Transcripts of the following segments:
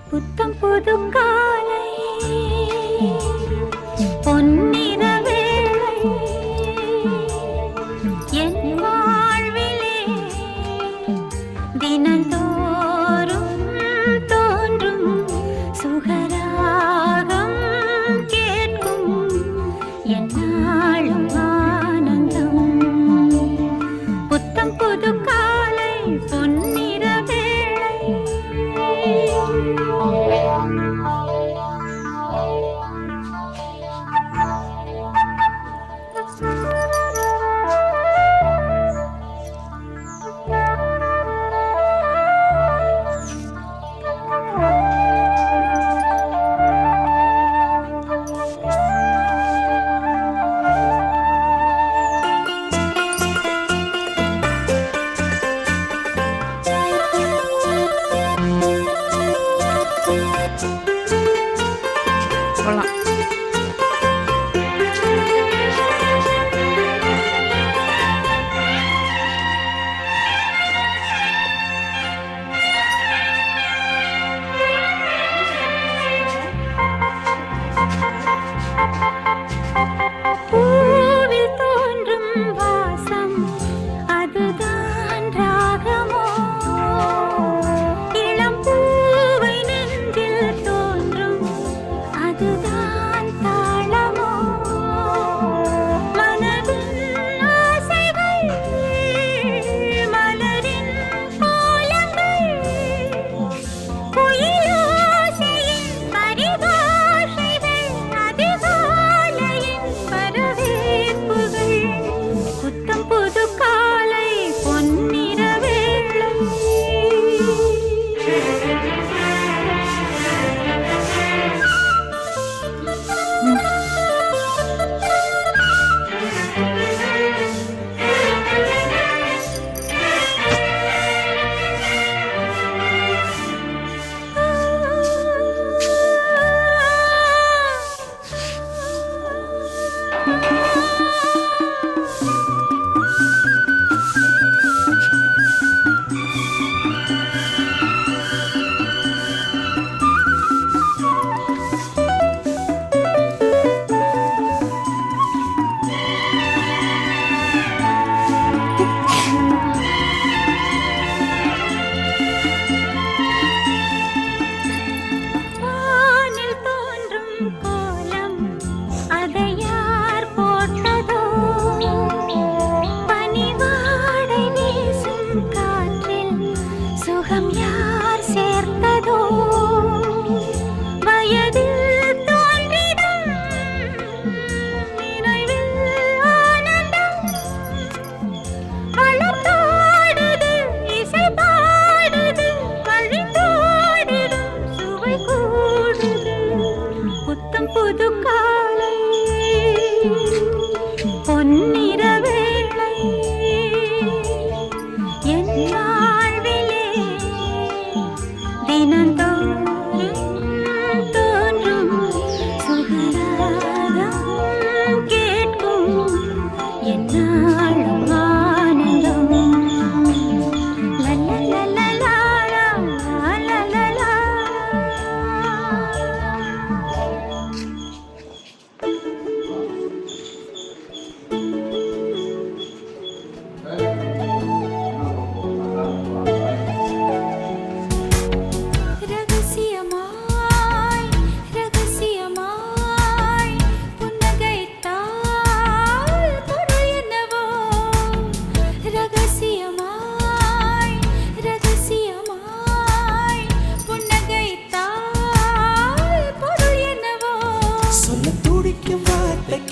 புத்தம் புது காலை பொன்னிற வேளை என் வாழ்விலே தினந்தோறும் தோன்றும் சுகராகம் கேட்கும் என்னாலும் ஆனந்தம். புத்தம் புது காலை பொன்னிற வேளை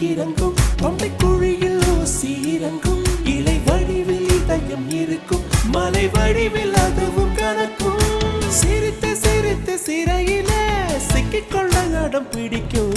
இறங்கும் தொண்டை குழியில் ஊசி இறங்கும் இலை வடிவில் இதயம் இருக்கும் மலை வடிவில் அதுவும் கணக்கும் சிரித்து சிரித்து சிறையில சிக்கிக்கொள்ள இடம் பிடிக்கும்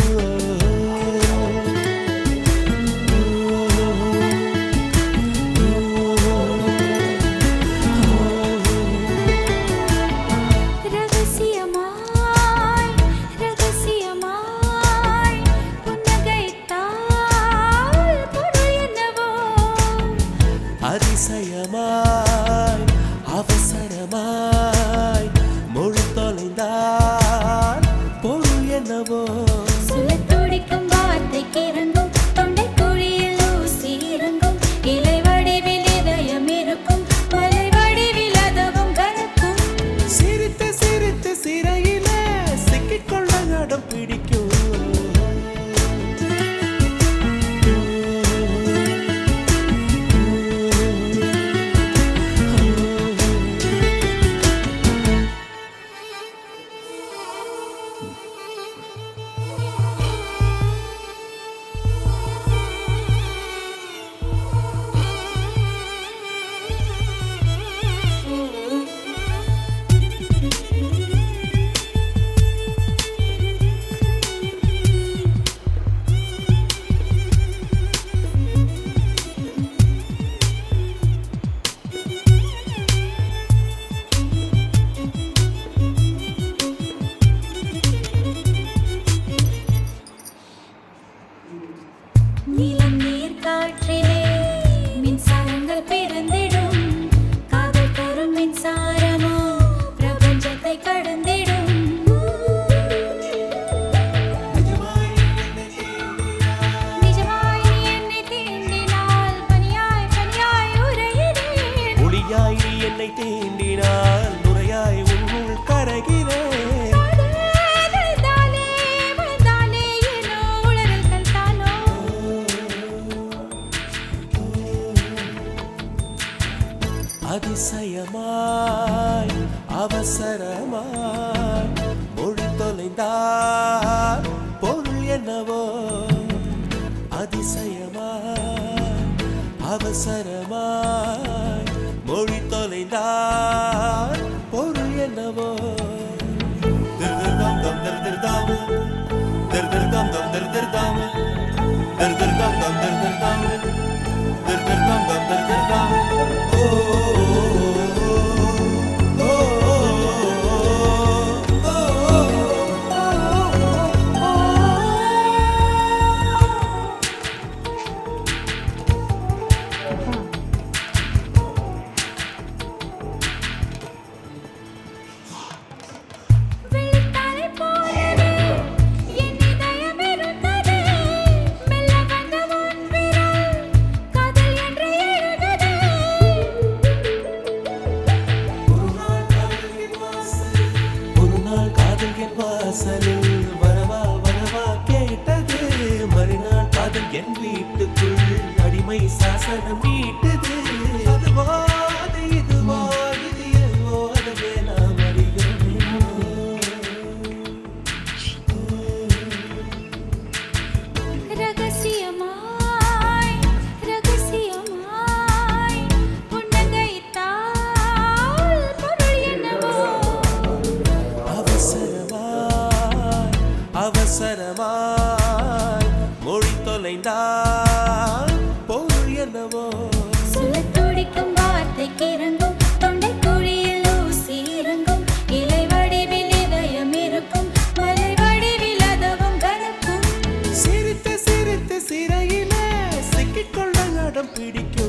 அதிசயமாய் அவசரமாய் மொழி தொலைந்தார் பொருள் என்னவோ அதிசயமாய் அவசரமாய் மொழி தொலைந்தார் பொருள் என்னவோ திருதிர்தாம் தம் திருதிர்தாம் திருதிர்தாம் தம் திருதிர்தாம் திருதிர்தாம் தம் திருதிர்தாம் திருதிர்தாம் தம் திருதிர்தாம் வெள்ளித்தாரை போலவே என் இதயம் இருந்தது. மெல்ல வந்த உன் விரல் காதல் என்று எழுதுது. ஒரு நாள் காதல் என் வாசலில் வரவா வரவா கேட்டது மறுநாள் காதல் என் வீட்டுக்குள் அடிமை சாசனம் நீட்டது அதுவா அது இதுவா இது எதுவோ அதுவே நாம் அறிகிறோமே ரகசியமாய் ரகசியமாய் புன்னகைத்தால் பொருள் என்னவோ அவசரமாய் அவசரமாய் மொழி தொலைந்தால் பொருள் என்னவோ சொல்லத் துடிக்கும் வார்த்தைக்கு இறங்கும் தொண்டை குழியில் ஊசி இறங்கும் இலை வடிவில் இதயம் இருக்கும் மலை வடிவில் அதவும் கணக்கும் சிரித்து சிரித்து சிறையிலே சிக்கிக்கொள்ள இடம் பிடிக்க